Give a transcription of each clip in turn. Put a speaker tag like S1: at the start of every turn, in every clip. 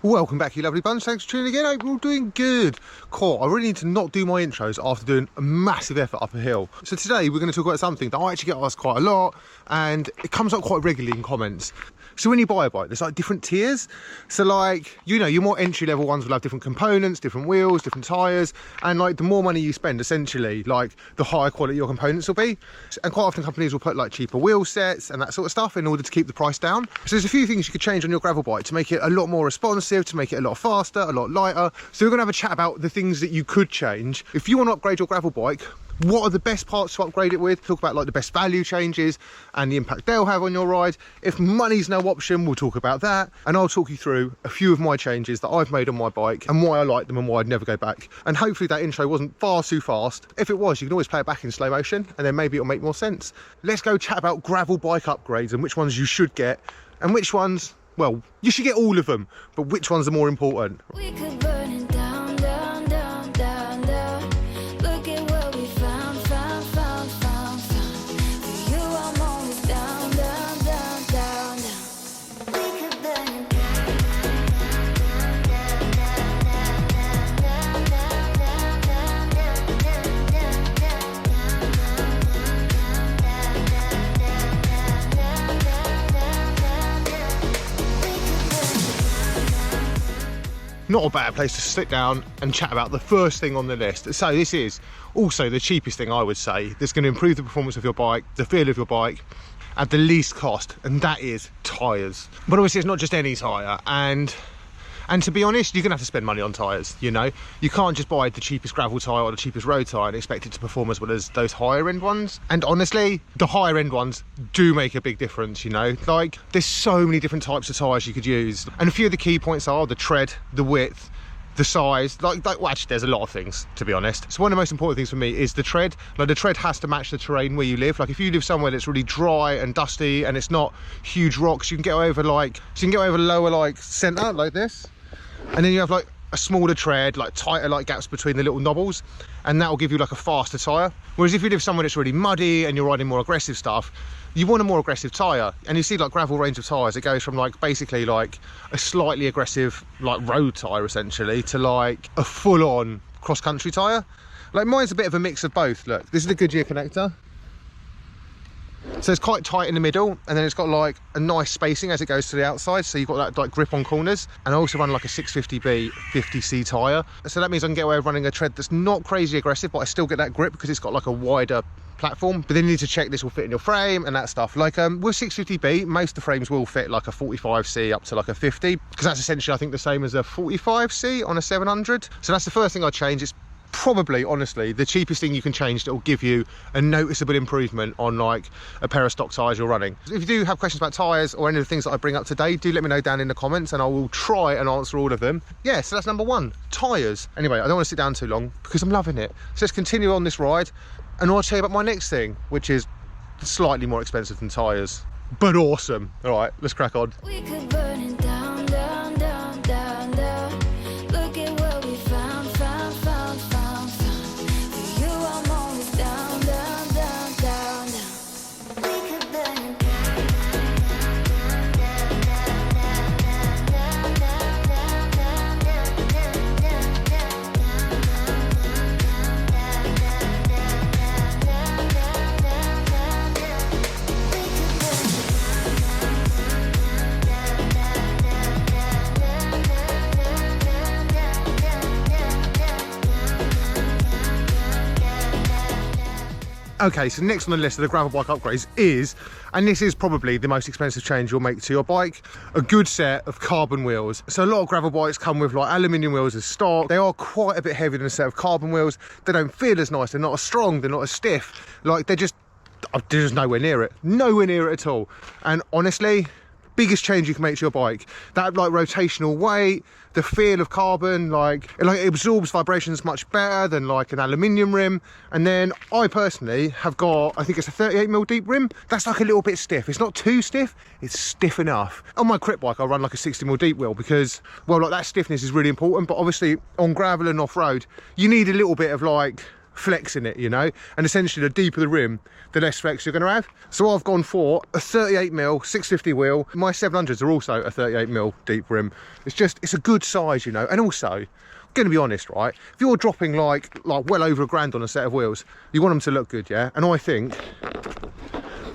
S1: Welcome back, you lovely bunch. Thanks for tuning in. Hope you're all doing good. Cool. I really need to not do my intros after doing a massive effort up a hill. So today we're going to talk about something that I actually get asked quite a lot, and it comes up quite regularly in comments. So when you buy a bike, there's like different tiers. So like, you know, your more entry level ones will have different components, different wheels, different tyres, and like the more money you spend, essentially, like the higher quality your components will be. And quite often companies will put like cheaper wheel sets and that sort of stuff in order to keep the price down. So there's a few things you could change on your gravel bike to make it a lot more responsive, to make it a lot faster, a lot lighter. So we're going to have a chat about the things that you could change. If you want to upgrade your gravel bike, what are the best parts to upgrade it with? Talk about like the best value changes and the impact they'll have on your ride. If money's no option, we'll talk about that. And I'll talk you through a few of my changes that I've made on my bike and why I like them and why I'd never go back. And hopefully that intro wasn't far too fast. If it was, you can always play it back in slow motion and then maybe it'll make more sense. Let's go chat about gravel bike upgrades and which ones you should get and which ones, well, you should get all of them, but which ones are more important.
S2: We could burn it down, down, down, down, down. Look at what we found. For you, I'm always down, down, down, down, down. We could burn it down, down, down, down, down,
S1: Not a bad place to sit down and chat about the first thing on the list. So this is also the cheapest thing, I would say, that's going to improve the performance of your bike, the feel of your bike, at the least cost, and that is tyres. But obviously it's not just any tyre, and to be honest, you're gonna have to spend money on tyres, you know? You can't just buy the cheapest gravel tyre or the cheapest road tyre and expect it to perform as well as those higher end ones. And honestly, the higher end ones do make a big difference, you know? Like, there's so many different types of tyres you could use. And a few of the key points are the tread, the width, the size, well, actually there's a lot of things, to be honest. So one of the most important things for me is the tread. Like, the tread has to match the terrain where you live. Like, if you live somewhere that's really dry and dusty and it's not huge rocks, you can get over lower like centre like this, and then you have like a smaller tread, like tighter like gaps between the little knobbles, and that will give you like a faster tyre. Whereas if you live somewhere that's really muddy and you're riding more aggressive stuff, you want a more aggressive tyre. And you see like gravel range of tyres, it goes from like basically like a slightly aggressive like road tyre essentially to like a full-on cross-country tyre. Like, mine's a bit of a mix of both. Look, this is the Goodyear connector. So it's quite tight in the middle, and then it's got like a nice spacing as it goes to the outside, so you've got that like grip on corners. And I also run like a 650B 50C tyre, so that means I can get away with running a tread that's not crazy aggressive, but I still get that grip because it's got like a wider platform. But then you need to check this will fit in your frame and that stuff. Like with 650B, most of the frames will fit like a 45C up to like a 50, because that's essentially I think the same as a 45C on a 700. So that's the first thing I change. It's probably, honestly, the cheapest thing you can change that will give you a noticeable improvement on like a pair of stock tyres you're running. If you do have questions about tyres or any of the things that I bring up today, do let me know down in the comments and I will try and answer all of them. Yeah, so that's number one, tyres. Anyway, I don't want to sit down too long because I'm loving it. So let's continue on this ride and I'll tell you about my next thing, which is slightly more expensive than tyres, but awesome. All right, let's crack on.
S2: We could burn it down, down, down, down, down. Look at what we found. For you, I'm always down, down, down, down, down. We could burn it down, down, down, down, down, down, down, down, down,
S1: Okay, so next on the list of the gravel bike upgrades is, and this is probably the most expensive change you'll make to your bike, a good set of carbon wheels. So a lot of gravel bikes come with like aluminium wheels as stock. They are quite a bit heavier than a set of carbon wheels. They don't feel as nice, they're not as strong, they're not as stiff. Like, they're just nowhere near it at all. And honestly, biggest change you can make to your bike, that like rotational weight, the feel of carbon, like it absorbs vibrations much better than like an aluminium rim. And then I personally have got, I think it's a 38mm deep rim. That's like a little bit stiff. It's not too stiff, it's stiff enough. On my crit bike I run like a 60mm deep wheel because, well, like that stiffness is really important, but obviously on gravel and off-road you need a little bit of like flex in it, you know, and essentially the deeper the rim, the less flex you're going to have. So I've gone for a 38mm 650 wheel. My 700s are also a 38mm deep rim. It's a good size, you know. And also, going to be honest, right, if you're dropping like well over £1,000 on a set of wheels, you want them to look good, yeah. And I think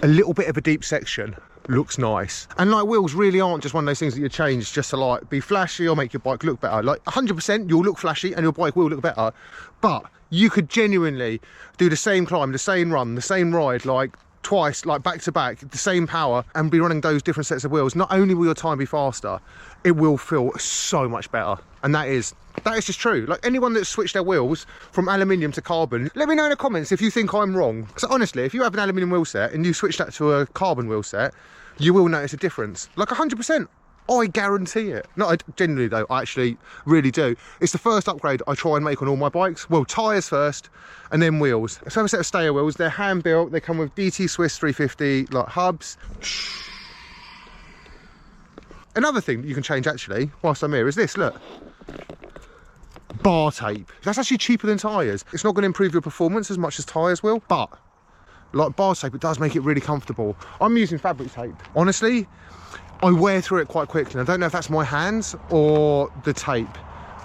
S1: a little bit of a deep section looks nice. And like, wheels really aren't just one of those things that you change just to like be flashy or make your bike look better. Like 100% you'll look flashy and your bike will look better, but you could genuinely do the same climb, the same run, the same ride, like twice, like back to back, the same power, and be running those different sets of wheels. Not only will your time be faster, it will feel so much better. And that is just true. Like, anyone that's switched their wheels from aluminium to carbon, let me know in the comments if you think I'm wrong. So honestly, if you have an aluminium wheel set and you switch that to a carbon wheel set, you will notice a difference. Like 100%. I guarantee it. No, I genuinely though, I actually really do. It's the first upgrade I try and make on all my bikes. Well, tyres first and then wheels. So I have a set of stayer wheels. They're hand built. They come with DT Swiss 350 like hubs. Another thing that you can change actually whilst I'm here is this, look. Bar tape. That's actually cheaper than tyres. It's not going to improve your performance as much as tyres will, but like bar tape, it does make it really comfortable. I'm using fabric tape. Honestly, I wear through it quite quickly. And I don't know if that's my hands or the tape.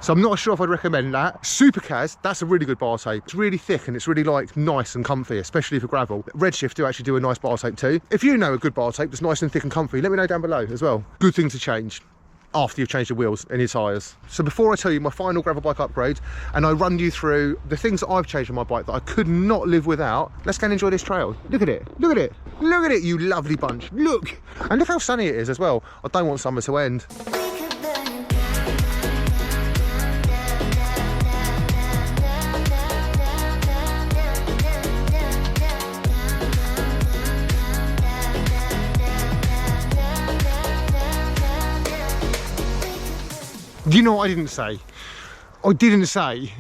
S1: So I'm not sure if I'd recommend that. Supercaz, that's a really good bar tape. It's really thick and it's really like nice and comfy, especially for gravel. Redshift do actually do a nice bar tape too. If you know a good bar tape that's nice and thick and comfy, let me know down below as well. Good thing to change after you've changed your wheels and your tyres. So before I tell you my final gravel bike upgrade and I run you through the things that I've changed on my bike that I could not live without, let's go and enjoy this trail. Look at it, look at it, look at it, you lovely bunch, look. And look how sunny it is as well. I don't want summer to end. You know what I didn't say? I didn't say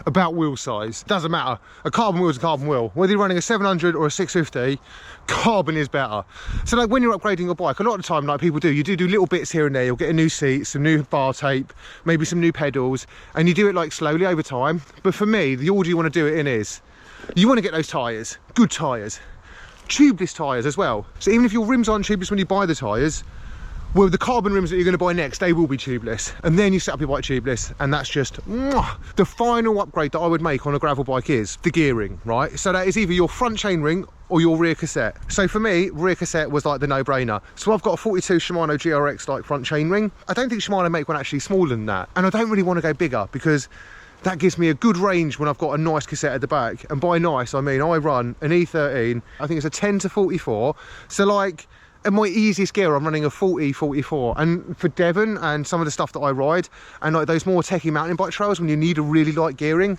S1: about wheel size. Doesn't matter. A carbon wheel is a carbon wheel. Whether you're running a 700 or a 650, carbon is better. So like when you're upgrading your bike, a lot of the time, like people do, you do little bits here and there. You'll get a new seat, some new bar tape, maybe some new pedals, and you do it like slowly over time. But for me, the order you want to do it in is, you want to get those tyres, good tyres, tubeless tyres as well. So even if your rims aren't tubeless when you buy the tyres, well, the carbon rims that you're going to buy next, they will be tubeless. And then you set up your bike tubeless, and that's just the final upgrade that I would make on a gravel bike is the gearing, right? So that is either your front chainring or your rear cassette. So for me, rear cassette was like the no-brainer. So I've got a 42 Shimano GRX like front chainring. I don't think Shimano make one actually smaller than that. And I don't really want to go bigger because that gives me a good range when I've got a nice cassette at the back. And by nice, I mean I run an E13, I think it's a 10 to 44. So like, at my easiest gear, I'm running a 40-44. And for Devon and some of the stuff that I ride, and like those more techie mountain bike trails when you need a really light gearing,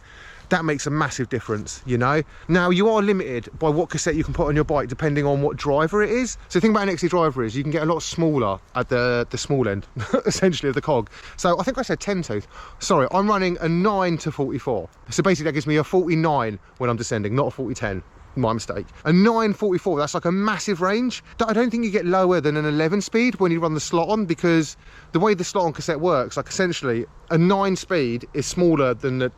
S1: that makes a massive difference, you know? Now, you are limited by what cassette you can put on your bike depending on what driver it is. So the thing about an XC driver is you can get a lot smaller at the small end, essentially, of the cog. So I think I said 10 tooth. Sorry, I'm running a 9 to 44. So basically that gives me a 49 when I'm descending, not a 40-10. My mistake. A 944, that's like a massive range. I don't think you get lower than an 11 speed when you run the slot on, because the way the slot on cassette works, like essentially a 9 speed is smaller than the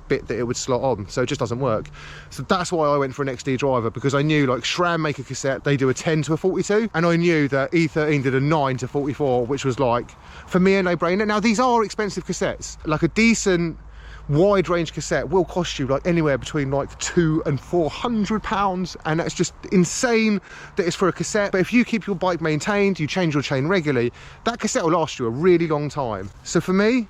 S1: bit that it would slot on, so it just doesn't work. So that's why I went for an XD driver, because I knew like SRAM make a cassette, they do a 10 to a 42, and I knew that E13 did a 9 to 44, which was like, for me, a no-brainer. Now these are expensive cassettes. Like a decent wide range cassette will cost you like anywhere between like £200 and £400, and that's just insane that it's for a cassette. But if you keep your bike maintained, you change your chain regularly, that cassette will last you a really long time. So for me,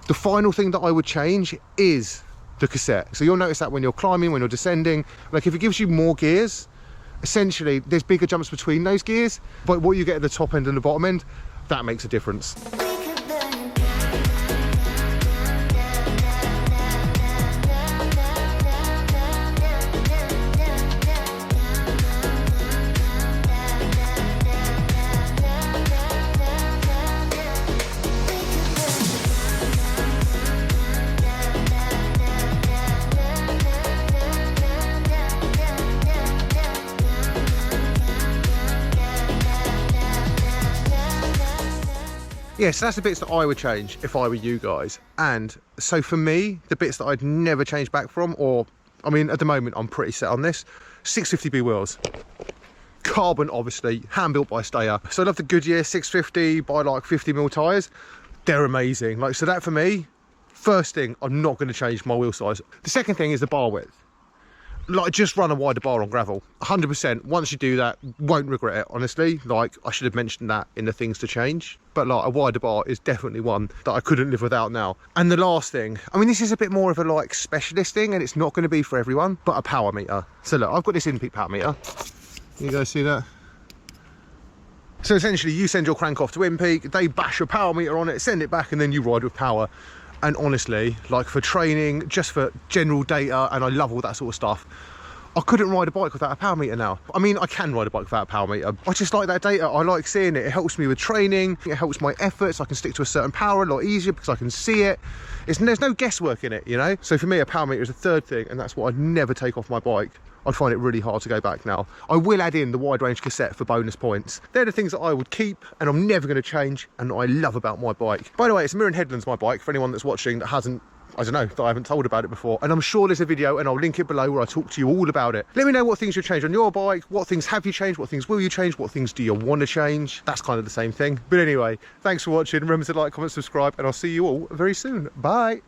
S1: the final thing that I would change is the cassette. So you'll notice that when you're climbing, when you're descending, like if it gives you more gears, essentially there's bigger jumps between those gears, but what you get at the top end and the bottom end, that makes a difference. Yeah, so that's the bits that I would change if I were you guys. And so for me, the bits that I'd never change back from, or I mean, at the moment I'm pretty set on this, 650B wheels. Carbon, obviously, hand built by Stayer. So I love the Goodyear 650 by like 50mm tyres. They're amazing. Like, so that for me, first thing, I'm not going to change my wheel size. The second thing is the bar width. Like, just run a wider bar on gravel. 100%. Once you do that, won't regret it, honestly. Like, I should have mentioned that in the things to change. But like, a wider bar is definitely one that I couldn't live without now. And the last thing, I mean, this is a bit more of a like specialist thing, and it's not going to be for everyone, but a power meter. So look, I've got this in-peak power meter. You guys see that? So essentially, you send your crank off to in-peak, they bash a power meter on it, send it back, and then you ride with power. And honestly, like for training, just for general data, and I love all that sort of stuff, I couldn't ride a bike without a power meter now. I mean, I can ride a bike without a power meter. I just like that data. I like seeing it. It helps me with training. It helps my efforts. I can stick to a certain power a lot easier because I can see it. There's no guesswork in it, you know? So for me, a power meter is the third thing, and that's what I'd never take off my bike. I'd find it really hard to go back now. I will add in the wide range cassette for bonus points. They're the things that I would keep and I'm never going to change and I love about my bike. By the way, it's Marin Headlands, my bike, for anyone that's watching that hasn't, I don't know, that I haven't told about it before. And I'm sure there's a video and I'll link it below where I talk to you all about it. Let me know what things you've changed on your bike, what things have you changed, what things will you change, what things do you want to change. That's kind of the same thing. But anyway, thanks for watching. Remember to like, comment, subscribe, and I'll see you all very soon. Bye.